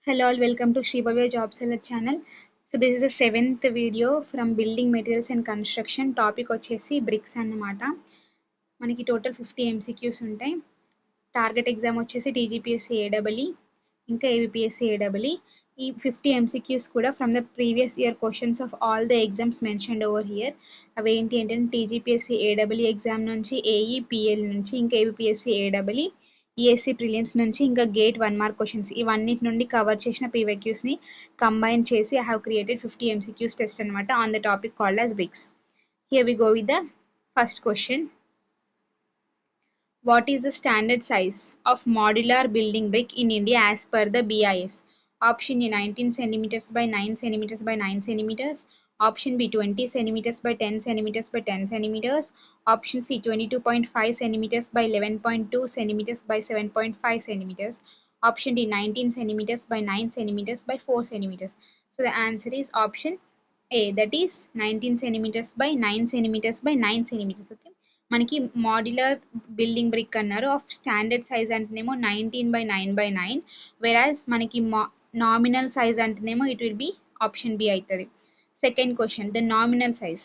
Hello all, welcome to Sribhavya Job Seller channel. So this is the 7th video from building materials and construction. Topic వచ్చేసి bricks అన్నమాట. మనకి total 50 MCQs ఉంటాయి. Target exam వచ్చేసి TGPSC AEE ఇంకా APPSC AEE. ఈ 50 MCQs కూడా from the previous year questions of all the exams mentioned over here. అవి ఏంటి అంటే TGPSC AEE ఎగ్జామ్ నుంచి AE PL నుంచి ఇంకా APPSC AEE ESC ప్రిలిమ్స్ నుంచి ఇంకా గేట్ 1 మార్క్ క్వశ్చన్స్ ఇవన్నిటి నుండి కవర్ చేసిన PYQs ని కంబైన్ చేసి I have created 50 MCQs test అన్నమాట on the topic called as bricks. Here we go with the first question. What is the standard size of modular building brick in India as per the BIS? Option A 19 centimeters by 9 centimeters by 9 centimeters. Option B 20 centimeters by 10 centimeters by 10 centimeters. Option C 22.5 centimeters by 11.2 centimeters by 7.5 centimeters. Option D 19 centimeters by 9 centimeters by 4 centimeters. So the answer is option A, that is 19 centimeters by 9 centimeters by 9 centimeters. Okay. మనకి modular building brick అన్నారు of standard size అంటేనేమో 19/9/9 వెరాజ్ మనకి nominal size అంటేనేమో it will be option B అవుతుంది. Second question the nominal size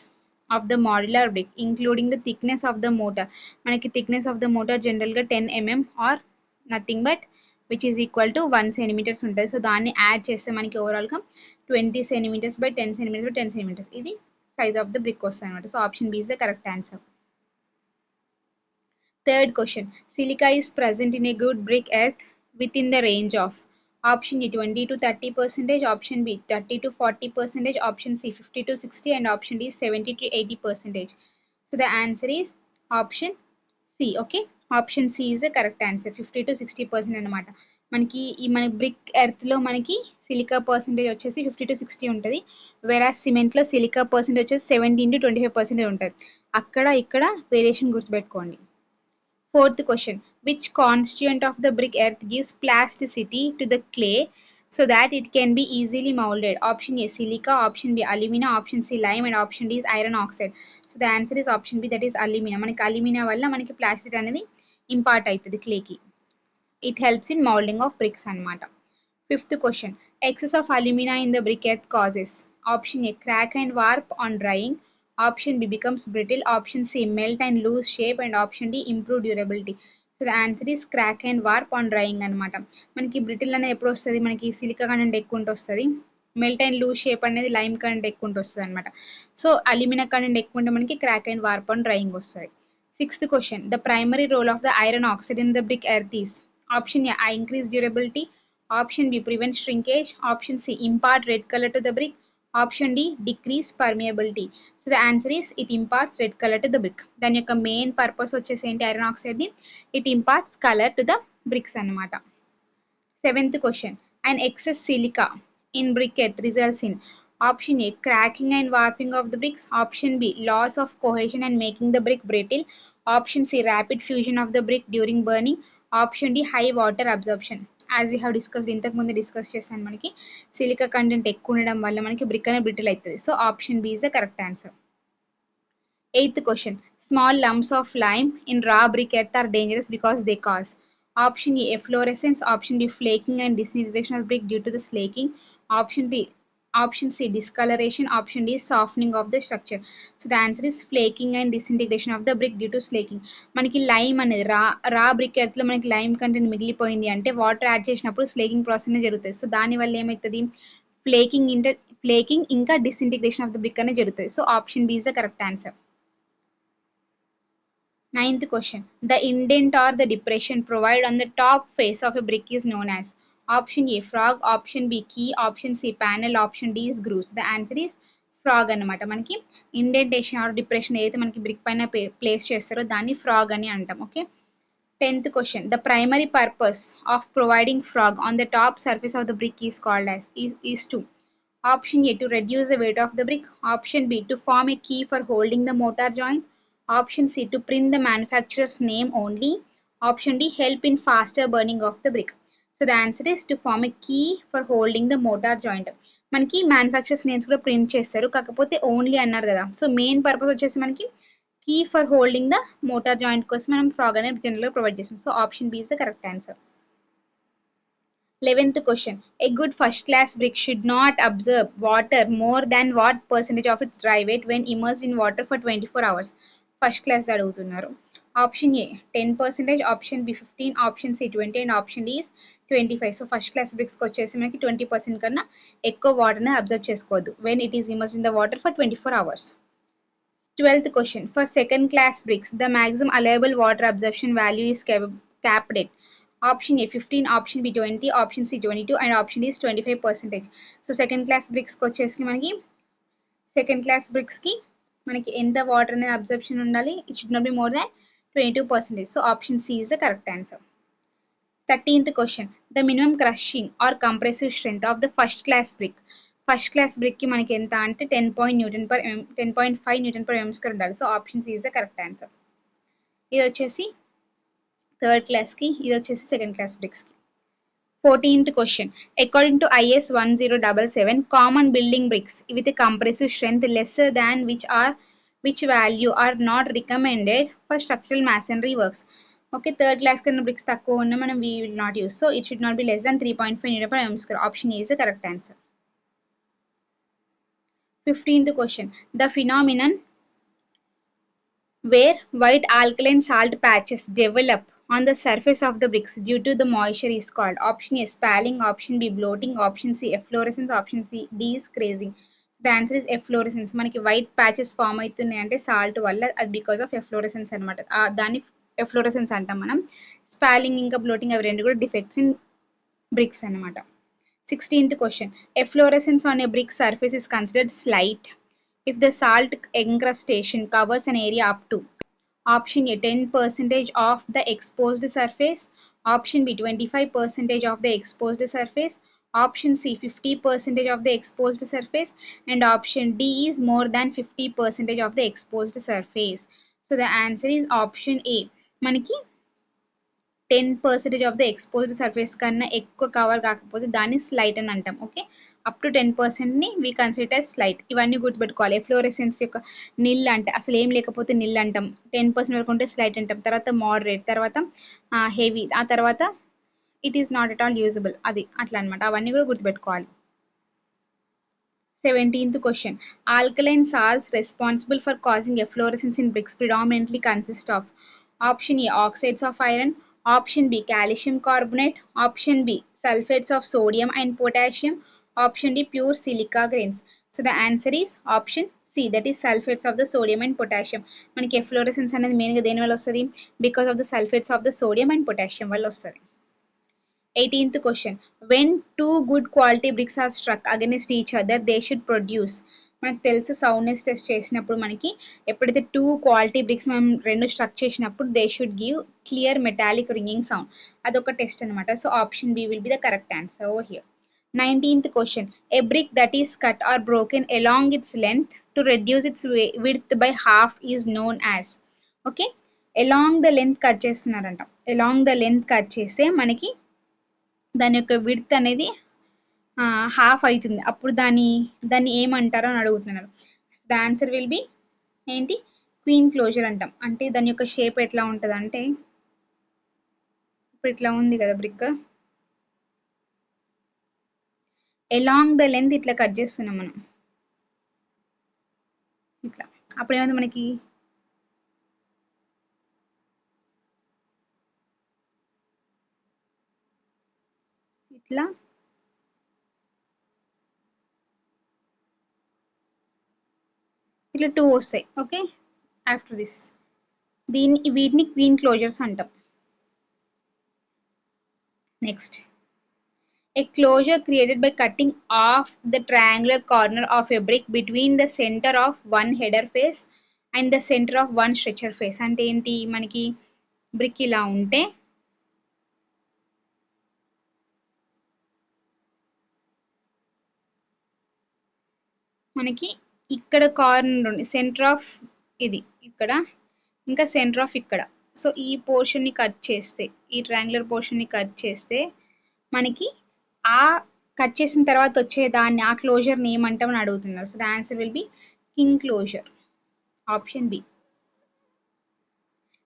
of the modular brick including the thickness of the mortar. మనకి thickness of the mortar జనరల్గా 10 mm or nothing but which is equal to 1 centimeters ఉంటుంది. So దాన్ని add చేస్తే మనకి ఓవరాల్గా 20 centimeters by 10 centimeters by 10 centimeters ఇది size of the brick వస్తుంది అనమాట. So option B is the correct answer. Third question. Silica is present in a good brick earth within the range of option A 20 to 30%, option B 30 to 40%, option C 50 to 60, and option D 70 to 80%. So the answer is option C. Okay, option C is the correct answer. 50 to 60% అన్నమాట. మనకి ఈ మన brick earth లో మనకి silica percentage వచ్చేసి 50 to 60 ఉంటుంది. వెరాజ్ cement లో సిలికా పర్సెంటేజ్ వచ్చేసి 17 to 25% ఉంటుంది. అక్కడ ఇక్కడ వేరియేషన్ గుర్తుపెట్టుకోండి. Fourth question. Which constituent of the brick earth gives plasticity to the clay so that it can be easily molded? Option A silica, option B alumina, option C lime, and option D is iron oxide. So the answer is option B, that is alumina. మనకి alumina వల్ల మనకి plasticity అనేది impart అవుతుంది clay కి. It helps in molding of bricks అన్నమాట. Fifth question. Excess of alumina in the brick earth causes option A crack and warp on drying, option B becomes brittle, option C melt and lose shape, and option D improve durability. So the answer is crack and warp on drying అన్నమాట. మనకి brittle అనేది ఎప్పుడు వస్తుంది, మనకి silica content ఎక్కువ ఉంటే వస్తుంది. Melt and loose shape అనేది లైమ్ కంటెంట్ ఎక్కువ ఉంటే వస్తుంది అనమాట. సో అల్యూమినా కంటెంట్ ఎక్కువ ఉంటే మనకి crack and warp on drying వస్తుంది. Sixth question. The primary role of the iron oxide in the brick earth is option A increase durability, option B prevent shrinkage, option C impart red color to the brick, option D decrease permeability. So the answer is it imparts red color to the brick. దాని యొక్క main purpose వచ్చేసి ఏంటి, iron oxide ని it imparts colour to the bricks అన్నమాట. Seventh question. And excess silica in brick earth results in option A cracking and warping of the bricks, option B loss of cohesion and making the brick brittle, option C rapid fusion of the brick during burning, option D high water absorption. As we have discussed, ఇంతకు ముందు discuss చేశాను, మనకి silica content ఎక్కువ ఉండడం వల్ల మనకి brick అనేది brittle అవుతుంది. So option B is the correct answer. Eighth question. Small lumps of lime in raw brick earth are dangerous because they cause option A efflorescence, option B flaking and disintegration of brick due to the slaking, option C discoloration, option D softening of the structure. So the answer is flaking and disintegration of the brick due to slaking. మనకి lime అనేది రా brick earth లో మనకి lime content మిగిలిపోయింది అంటే water add చేసినప్పుడు స్లేకింగ్ process అనేది జరుగుతుంది. సో దాని వల్ల ఏమవుతుంది, ఫ్లేకింగ్ ఇంకా డిసింటిగ్రేషన్ ఆఫ్ ద బ్రిక్ అనేది జరుగుతుంది. So option B is the correct answer. Ninth question. The indent or the depression provided on the top face of a brick is known as option A frog, option B key, option C panel, option D is grooves. The answer is frog అన్నమాట. మనకి indentation are depression ఏదైతే మనకి brick పైన place చేస్తారో దాన్ని frog అని అంటాం. Okay. 10th question. The primary purpose of providing frog on the top surface of the brick is called as is to option A to reduce the weight of the brick, option B to form a key for holding the mortar joint, option C to print the manufacturer's name only, option D help in faster burning of the brick. So the answer is to form a key for holding the mortar joint. మనకి manufacturers names కూడా print చేస్తారు, కాకపోతే only అన్నారు కదా. So main purpose వచ్చేసి మనకి key for holding the mortar joint కోసం మనం ఫ్రాగ్ అనేది జనరల్గా ప్రొవైడ్ చేస్తాం. So option B is the correct answer. 11th question. A good first class brick should not absorb water more than what percentage of its dry weight when immersed in water for 24 hours. First class అడుగుతున్నారు. Option A 10%, option B 15, option C 20 and option D is 25. So first class బ్రిక్స్కి వచ్చేసి మనకి 20% కన్నా ఎక్కువ వాటర్ని observe చేసుకోవద్దు when it is immersed in the water for 24 hours. 12th question. For second class bricks, the maximum allowable water absorption value is capped at option A 15, option B 20, option C 22 and option D is 25%. So second class bricks కి వచ్చేసి మనకి second class bricks కి మనకి ఎంత water అనేది absorption ఉండాలి, it should not be more than 22%. So option C is the correct answer. 13th question. The minimum crushing or compressive strength of the first class brick. First class brick కి మనకి ఎంత అంటే 10.5 newton per m square ఉండాలి. So option C is the correct answer. ఇది వచ్చేసి third class కి, ఇది వచ్చేసి సెకండ్ క్లాస్ బ్రిక్స్ కి. 14th question. According to IS 1077, common building bricks with a compressive strength lesser than which value are not recommended for structural masonry works. Okay, third class కన్నా bricks తక్కువ ఉన్న మనం we will not use. So it should not be less than 3.5 Newton per m square. Option A is the correct answer. 15th question. The phenomenon where white alkaline salt patches develop on the surface of the bricks due to the moisture is called option A spalling, option B bloating, option C efflorescence, option C D is crazing. The answer is efflorescence. మనకి white patches form అవుతున్నాయి అంటే salt వల్ల, అది because of ఎఫ్లోరెసెన్స్ అనమాట. దాన్ని ఎఫ్లోరెసెన్స్ అంటాం మనం. స్పాలింగ్ ఇంకా బ్లోటింగ్ అవి రెండు కూడా డిఫెక్ట్స్ ఇన్ బ్రిక్స్ అనమాట. 16th question. Efflorescence on a brick surface is considered slight if the salt encrustation covers an area up to option A 10% of the exposed surface, option B 25% of the exposed surface, option C 50% of the exposed surface and option D is more than 50% of the exposed surface. So the answer is option A. మనకి 10% of the exposed surface కన్నా ఎక్కువ cover కాకపోతే దాన్ని slight అని అంటాం. Okay, up to 10%ని we consider as slight. ఇవన్నీ గుర్తుపెట్టుకోవాలి. ఎఫ్లోరెసెన్స్ యొక్క నిల్ అంటే అసలు ఏం లేకపోతే నిల్ అంటాం, 10% వరకు ఉంటే స్లైట్ అంటాం, తర్వాత మోడరేట్, తర్వాత హెవీ, ఆ తర్వాత it is not at all usable, అది అట్లా అనమాట. అవన్నీ కూడా గుర్తుపెట్టుకోవాలి. 17th question. Alkaline salts responsible for causing efflorescence in bricks predominantly consist of option A oxides of iron, option B calcium carbonate, option B sulfates of sodium and potassium, option D pure silica grains. So the answer is option C, that is sulfates of the sodium and potassium. మనకి efflorescence అనేది మెయిన్గా దేని వల్ల వస్తుంది, because of the sulphates of the sodium and potassium వల్ల వస్తుంది. 18th question. When two good quality bricks are struck against each other, they should produce. మనకు తెలుసు సౌండ్నెస్ టెస్ట్ చేసినప్పుడు మనకి ఎప్పుడైతే టూ క్వాలిటీ బ్రిక్స్ మనం రెండు స్ట్రక్ చేసినప్పుడు they should give clear metallic ringing sound. అదొక టెస్ట్ అనమాట. So option B will be the correct answer over here. 19th question. A brick that is cut or broken along its length to reduce its width by half is known as. Okay, along the length cut చేస్తున్నారంట. along the length cut చేస్తే మనకి దాని యొక్క width అనేది half అవుతుంది, అప్పుడు దాన్ని ఏమంటారో అని అడుగుతున్నారు. ద ఆన్సర్ విల్ బి ఏంటి, క్వీన్ క్లోజర్ అంటాం. అంటే దాని యొక్క షేప్ ఎట్లా ఉంటుంది అంటే ఇప్పుడు ఇట్లా ఉంది కదా బ్రిక్, ఎలాంగ్ ద లెంత్ ఇట్లా కట్ చేస్తున్నాం మనం ఇట్లా, అప్పుడు ఏమైంది మనకి ఇట్లా ఇట్లా టూ వస్తాయి. ఓకే, ఆఫ్టర్ దిస్ వీటిని క్వీన్ క్లోజర్స్ అంటాం. Next, a closure created by cutting off the triangular corner of a brick between the center of one header face and the center of one stretcher face. అంటే ఏంటి, మనకి brick ఇలా ఉంటే మనకి ఇక్కడ corner ఉంది, centre of ఇది ఇక్కడ, ఇంకా సెంటర్ ఆఫ్ ఇక్కడ. సో ఈ పోర్షన్ని కట్ చేస్తే, ఈ ట్రయాంగులర్ పోర్షన్ని కట్ చేస్తే మనకి ఆ కట్ చేసిన తర్వాత వచ్చే దాన్ని ఆ క్లోజర్ని ఏమంటామని అడుగుతున్నారు. So the answer will be king closer, option B.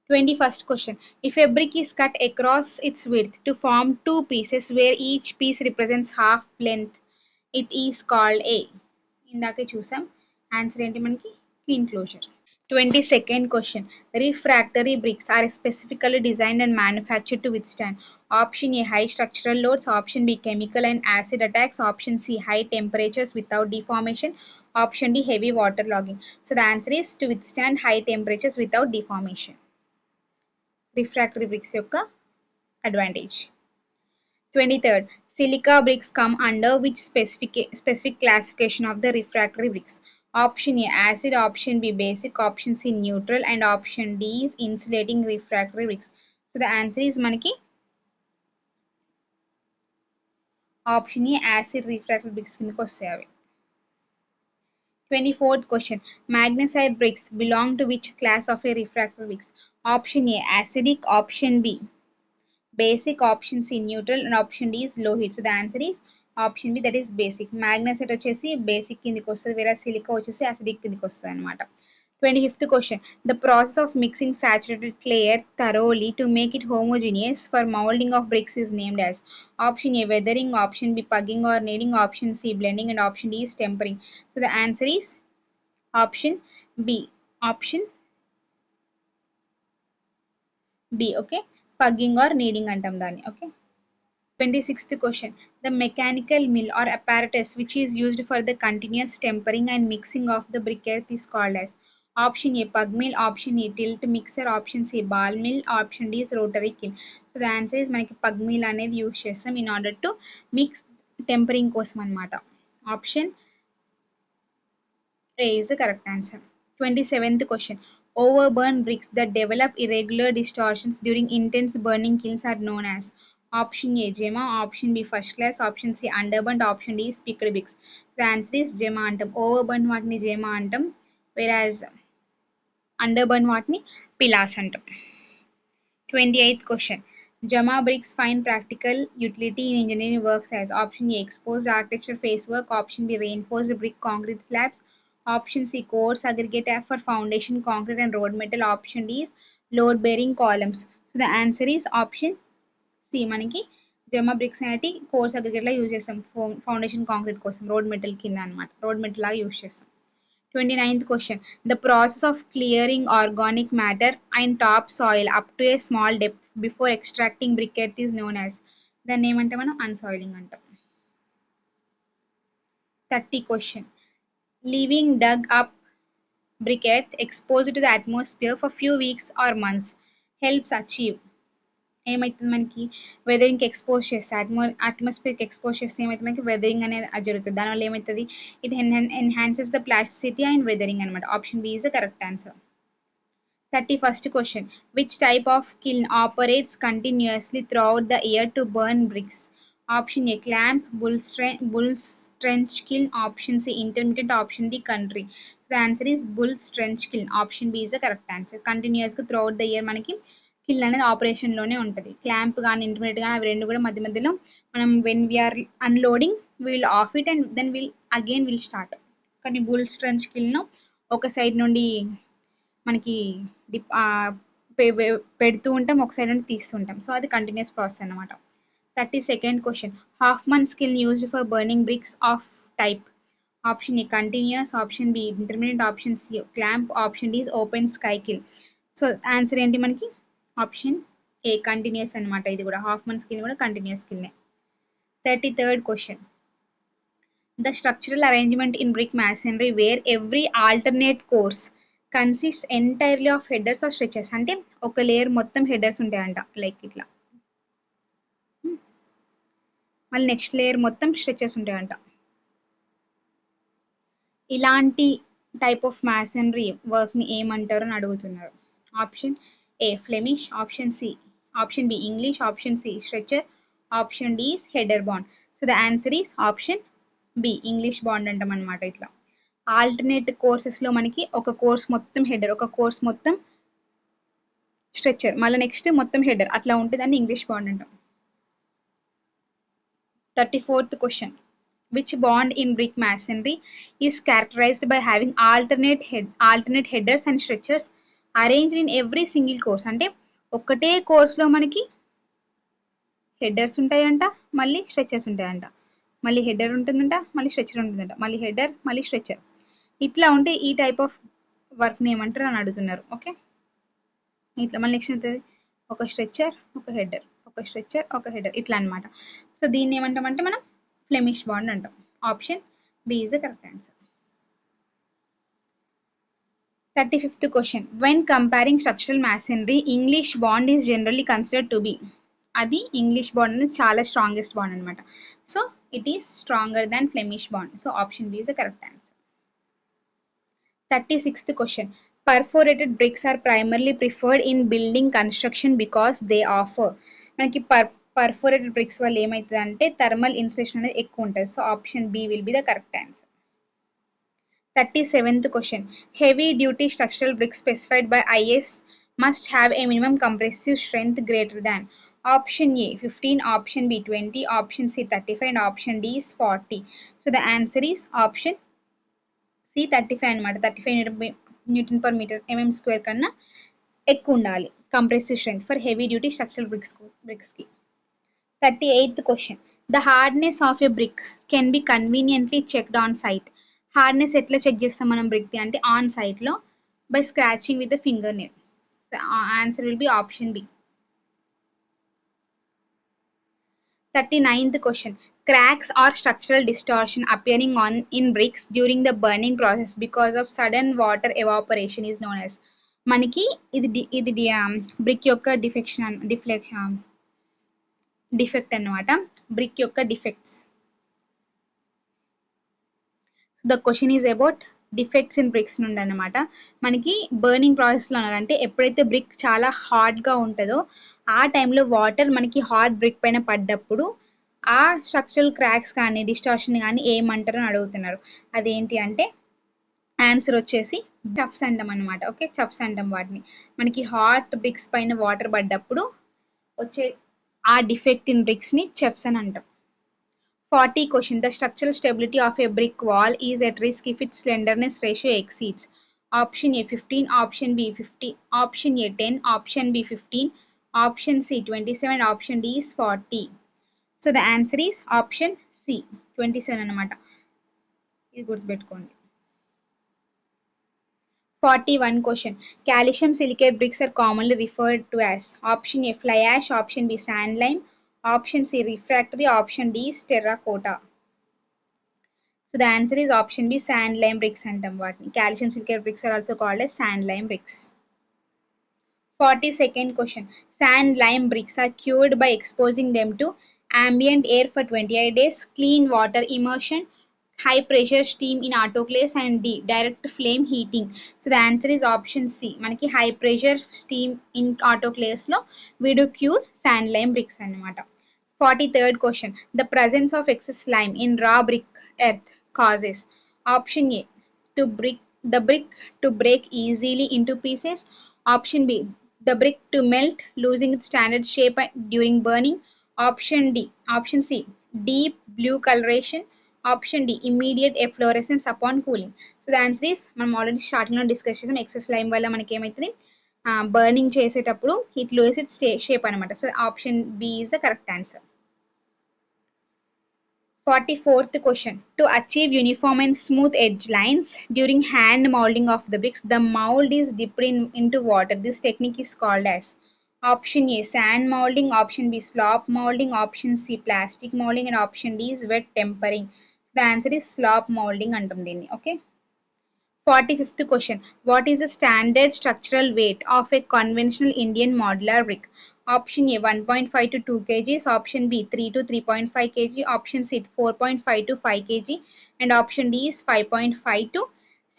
21st question. If a brick is cut across its width to form two pieces where each piece represents half length, it is called a. ఇందాకే చూసాం answer ఏంటి మనకి enclosure. 22nd question. Refractory bricks are specifically designed and manufactured to withstand option A high structural loads, option B chemical and acid attacks, option C high temperatures without deformation, option D heavy waterlogging. So the answer is to withstand high temperatures without deformation. Refractory bricks యొక్క advantage. 23rd. Silica bricks come under which specific classification of the refractory bricks? Option A acid, option B basic, option C neutral, and option D is insulating refractory bricks. So the answer is manaki option A acid refractory bricks కిందకి వస్తాయి అవి. 24th question. Magnesite bricks belong to which class of a refractory bricks? Option A acidic, option B basic, option C neutral, and option D is low heat. So the answer is option B, that is basic. Magnesite వచ్చేసి basic కిందకి వస్తుంది, వేరే silica వచ్చేసి acidic కిందకి వస్తుంది అన్నమాట. 25th question. The process of mixing saturated clay thoroughly to make it homogeneous for molding of bricks is named as option A weathering, option B pugging or kneading, option C blending, and option D is tempering. So the answer is option B. Option B. Okay, pugging or kneading antam dani. Okay. 26th question. The mechanical mill or apparatus which is used for the continuous tempering and mixing of the briquettes is called as option A pug mill, option A tilt mixer, option C ball mill, option D is rotary kiln. So the answer is manaki pug mill అనేది use చేస్తాం in order to mix tempering కోసం అన్నమాట. Option A is the correct answer. 27th question. Overburn bricks that develop irregular distortions during intense burning kilns are known as option A gemma, option B first class, option C underburnt, option D is picked bricks. The answer is gemma antam. Overburn వాటిని gemma antam, whereas underburn వాటిని pilas antam. 28th question. Gemma bricks find practical utility in engineering works as option A exposed architecture face work, option B reinforced brick concrete slabs, option C coarse aggregate for foundation concrete and road metal, option D is load bearing columns. So the answer is option C. మనకి జెమా bricks అనేటి coarse aggregate లా use చేస్తాం foundation concrete కోసం, road metal కింద అనమాట, road metal లాగా use చేస్తాం. 29th question. The process of clearing organic matter and topsoil up to a small depth before extracting briquette is known as, దాన్ని ఏమంటే మనం అన్సాయిలింగ్ అంటాం. 30 question. Leaving dug up briquette exposed to the atmosphere for few weeks or months helps achieve ఏమైతుంది మనకి వెదరింగ్కి expose చేస్తే అట్మాస్ఫియర్కి expose చేస్తే ఏమైతే మనకి వెదరింగ్ అనేది జరుగుతుంది. దానివల్ల ఏమవుతుంది, it enhances the plasticity and weathering అనమాట. Option B is the correct answer. 31st question. Which type of kiln operates continuously throughout the year to burn bricks? Option A clamp, bull trench kiln, option C intermittent, option D country. The answer is bull trench kiln. Option B is the correct answer. Continuous గా throughout the year మనకి kill అనేది operation లోనే ఉంటుంది. Clamp కానీ intermediate కానీ అవి రెండు కూడా మధ్య మధ్యలో మనం when we are unloading will off it and then will start. కానీ బుల్ స్ట్రెంచ్ కిల్ను ఒక సైడ్ నుండి మనకి పెడుతూ ఉంటాం, ఒక సైడ్ నుండి తీస్తుంటాం. సో అది కంటిన్యూస్ ప్రాసెస్ అనమాట. 32nd question. Hoffman's kiln used for burning bricks of type. Option A continuous, option B intermittent, option C clamp, option D is open sky kiln. So answer ఏంటి మనకి option a continuous అనమాట. ఇది కూడా Hoffman skill కూడా continuous స్కిల్నే. 33rd question. The structural arrangement in brick masonry where every alternate course consists entirely of headers or stretchers. అంటే ఒక layer మొత్తం headers ఉంటాయంట, లైక్ ఇట్లా, మళ్ళీ నెక్స్ట్ లేయర్ మొత్తం స్ట్రెచెస్ ఉంటాయంట. ఇలాంటి టైప్ ఆఫ్ masonry వర్క్ని ఏమంటారు అని అడుగుతున్నారు. Option A Flemish, option B English, option C stretcher, option D is header bond. So the answer is option B English bond అంటాం అనమాట. ఇట్లా ఆల్టర్నేట్ కోర్సెస్లో మనకి ఒక కోర్స్ మొత్తం హెడర్, ఒక కోర్స్ మొత్తం స్ట్రెచర్, మళ్ళీ నెక్స్ట్ మొత్తం హెడర్ అట్లా ఉంటుందని ఇంగ్లీష్ బాండ్ అంటాం. 34th question. Which bond in brick masonry is characterized by having alternate headers and stretchers? Arranged in every single course, అంటే ఒకటే కోర్స్లో మనకి హెడర్స్ ఉంటాయంట, మళ్ళీ స్ట్రెచర్స్ ఉంటాయంట, మళ్ళీ హెడర్ ఉంటుందంట, మళ్ళీ స్ట్రెచర్ ఉంటుందంట, మళ్ళీ హెడర్ మళ్ళీ స్ట్రెచర్. ఇట్లా ఉంటే ఈ టైప్ ఆఫ్ వర్క్ని ఏమంటారు అని అడుగుతున్నారు. ఓకే, ఇట్లా మళ్ళీ నెక్స్ట్ అవుతుంది ఒక స్ట్రెచర్ ఒక హెడర్, ఒక స్ట్రెచర్ ఒక హెడర్, ఇట్లా అనమాట. సో దీన్ని ఏమంటామంటే మనం ఫ్లెమిష్ బాండ్ అంటాం. Option B is the correct answer. 35th question. When comparing structural masonry, English bond is generally considered to be. అది ఇంగ్లీష్ బాండ్ అనేది చాలా స్ట్రాంగెస్ట్ బాండ్ అనమాట. So it is stronger than Flemish bond. So option B is the correct answer. 36th question. Perforated bricks are primarily preferred in building construction because they offer. మనకి perforated bricks వల్ల ఏమవుతుంది అంటే thermal insulation అనేది ఎక్కువ ఉంటుంది. So option B will be the correct answer. 37th question. Heavy duty structural bricks specified by IS must have a minimum compressive strength greater than. Option A 15, option B 20, option C 35 and option D is 40. So the answer is option C 35 అనమాట. 35 Newton per meter mm square కన్నా ఎక్కువ ఉండాలి compressive strength for heavy duty structural bricks కి. 38th question. The hardness of a brick can be conveniently checked on site. Hardness ఎట్లా check చేస్తాం మనం బ్రిక్ది అంటే ఆన్ సైట్లో by scratching with the finger nail. So answer will be option B. 39th question. Cracks or structural distortion appearing in bricks during the burning process because of sudden water evaporation is known as. మనకి ఇది brick యొక్క defect అన్నమాట. Brick యొక్క defects. The question is about defects in bricks నుండి అనమాట. మనకి burning ప్రాసెస్లో ఉన్నారంటే ఎప్పుడైతే బ్రిక్ చాలా హార్డ్గా ఉంటుందో ఆ టైంలో వాటర్ మనకి హార్డ్ బ్రిక్ పైన పడ్డప్పుడు ఆ స్ట్రక్చరల్ క్రాక్స్ కానీ డిస్టార్షన్ కానీ ఏమంటారు అని అడుగుతున్నారు. అదేంటి అంటే ఆన్సర్ వచ్చేసి చప్స్ అంటాం అనమాట. ఓకే, చప్స్ అంటాం వాటిని. మనకి హాట్ బ్రిక్స్ పైన వాటర్ పడ్డప్పుడు వచ్చే ఆ డిఫెక్ట్ ఇన్ బ్రిక్స్ని చప్స్ అని అంటాం. 40 question. The structural stability of a brick wall is at risk if its slenderness ratio exceeds. Option A 15, option B 50, option A 10, option B 15, option C 27, option D is 40. So the answer is option C 27 అన్నమాట. ఇది గుర్తుపెట్టుకోండి. 41 question. Calcium silicate bricks are commonly referred to as. Option A fly ash, option B sand lime, option C refractory, option D is terracotta. So the answer is option B sand lime bricks antam vaatni. Calcium silicate bricks are also called as sand lime bricks. 42nd question. Sand lime bricks are cured by exposing them to ambient air for 28 days, clean water immersion, high pressure steam in autoclaves and D direct flame heating. So the answer is option C. Manaki high pressure steam in autoclaves lo we do cure sand lime bricks annamata. 43rd question. The presence of excess lime in raw brick earth causes. Option A the brick to break easily into pieces. Option B the brick to melt losing its standard shape during burning. Option C deep blue coloration. Option D immediate efflorescence upon cooling. So the answer is మనం already starting లో discuss చేసాం. Excess lime వల్ల మనకి ఏమవుతుంది burning చేసేటప్పుడు it lose its shape అనమాట. So option B is the correct answer. 44th question. To achieve uniform and smooth edge lines during hand molding of the bricks, the mold is dipped into water. This technique is called as. Option A sand molding, option B slop molding, option C plastic molding and option D is wet tempering. The answer is slop molding antam deenni. Okay. 45th question. What is the standard structural weight of a conventional Indian modular brick? Option A 1.5 to 2 kg, option B 3 to 3.5 kg, option C 4.5 to 5 kg and option D is 5.5 to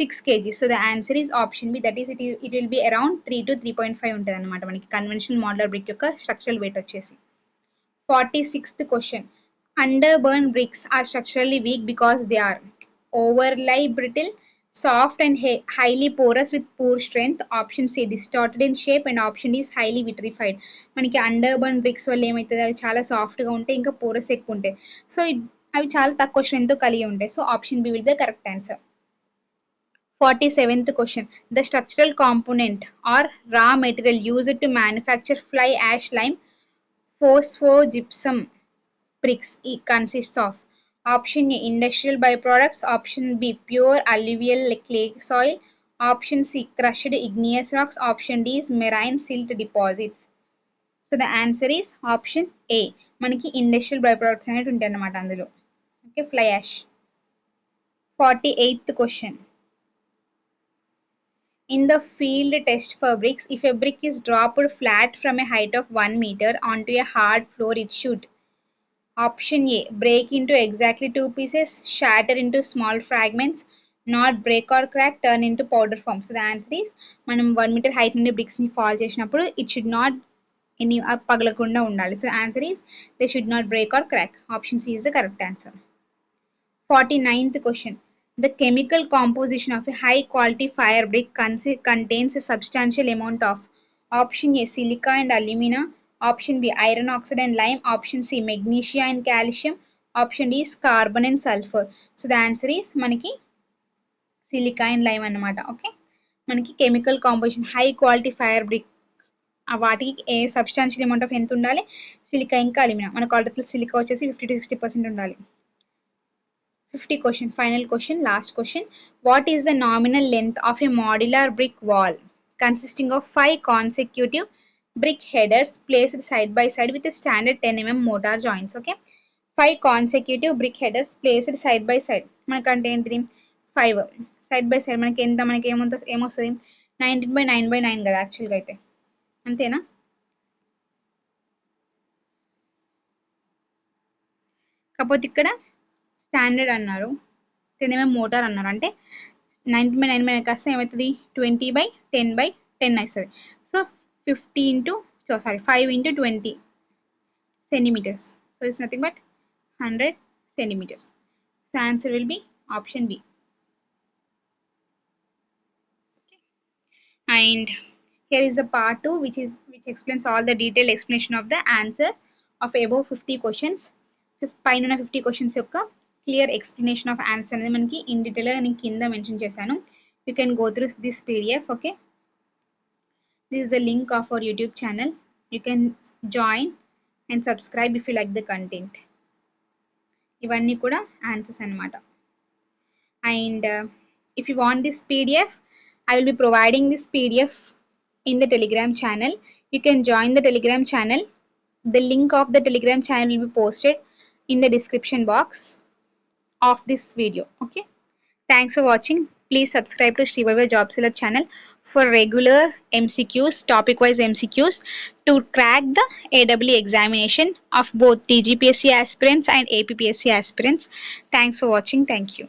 6 kg. So the answer is option B, that is it will be around 3 to 3.5 ఉంటుంది అనమాట మనకి conventional modular brick యొక్క structural wait వచ్చేసి. 46th question. Underburn bricks are structurally weak because they are overly brittle, soft and highly porous with poor strength. Option C distorted in shape and option D is highly vitrified. మనకి అండర్బర్న్ bricks వల్ల ఏమవుతుంది అవి చాలా సాఫ్ట్గా ఉంటాయి, ఇంకా porous ఎక్కువ ఉంటాయి. సో అవి చాలా తక్కువ స్ట్రెంగ్త్ కలిగి ఉంటాయి. So option B will the correct answer. 47th question. The structural component or raw material used to manufacture fly ash lime phosphogypsum bricks consists of option A industrial byproducts, option B pure alluvial clay soil, option C crushed igneous rocks, option D is marine silt deposits. So the answer is option A. మనకి industrial by products అనేవి ఉంటాయి అన్నమాట అందులో. Okay, fly ash. 48th question. In the field test for bricks, if a brick is dropped flat from a height of 1 meter onto a hard floor, it should option A break into exactly 2 pieces, shatter into small fragments, not break or crack, turn into powder form. So the answer is మనం 1 meter height నుండి bricks ని fall చేసినప్పుడు it should not any పగలకుండా ఉండాలి. So the answer is they should not break or crack. Option C is the correct answer. 49th question. The chemical composition of a high quality fire brick contains a substantial amount of option A silica and alumina, option B iron oxide and lime, option C magnesia and calcium, option D is carbon and sulfur. So the answer is manaki silica and lime అన్నమాట. Okay, మనకి chemical composition high quality fire brick వాటికి ఏ substantial amount of ఎంత ఉండాలి, silica ఇంకా alumina. మన క్వాలిటీలో silica వచ్చేసి 50 to 60% ఉండాలి. 50 question, final question, last question. What is the nominal length of a modular brick wall consisting of 5 consecutive brick headers placed side by side with a standard 10 mm mortar joints? Okay, 5 consecutive brick headers placed side by side. మనకంటే ఏంటిది 5 side by side మనకి ఎంత, మనకి ఏమొస్తుంది 19/9/9 కదా యాక్చువల్గా అయితే, అంతేనా? కాకపోతే ఇక్కడ స్టాండర్డ్ అన్నారు, 10 mm మోటార్ అన్నారు, అంటే 19/9 కాస్త ఏమవుతుంది 20/10/10 అవుతుంది. So 5 into 20 centimeters. So it's nothing but 100 centimeters. So answer will be option B. Okay. And here is the part 2 which explains all the detailed explanation of the answer of above 50 questions. పైన 50 questions యొక్క clear explanation of answer అనేది మనకి in డీటెయిల్గా నేను కింద mention చేశాను. You can go through this PDF. Okay, this is the link of our YouTube channel. You can join and subscribe if you like the content. ఇవన్నీ కూడా answers అనమాట. And if you want this PDF, I will be providing this PDF in the Telegram channel. You can join the Telegram channel. The link of the Telegram channel will be posted in the description box of this video. Okay, thanks for watching. Please subscribe to Sribhavya Job Seller channel for regular MCQs, topic wise MCQs to crack the AEE examination of both TGPSC aspirants and APPSC aspirants. Thanks for watching. Thank you.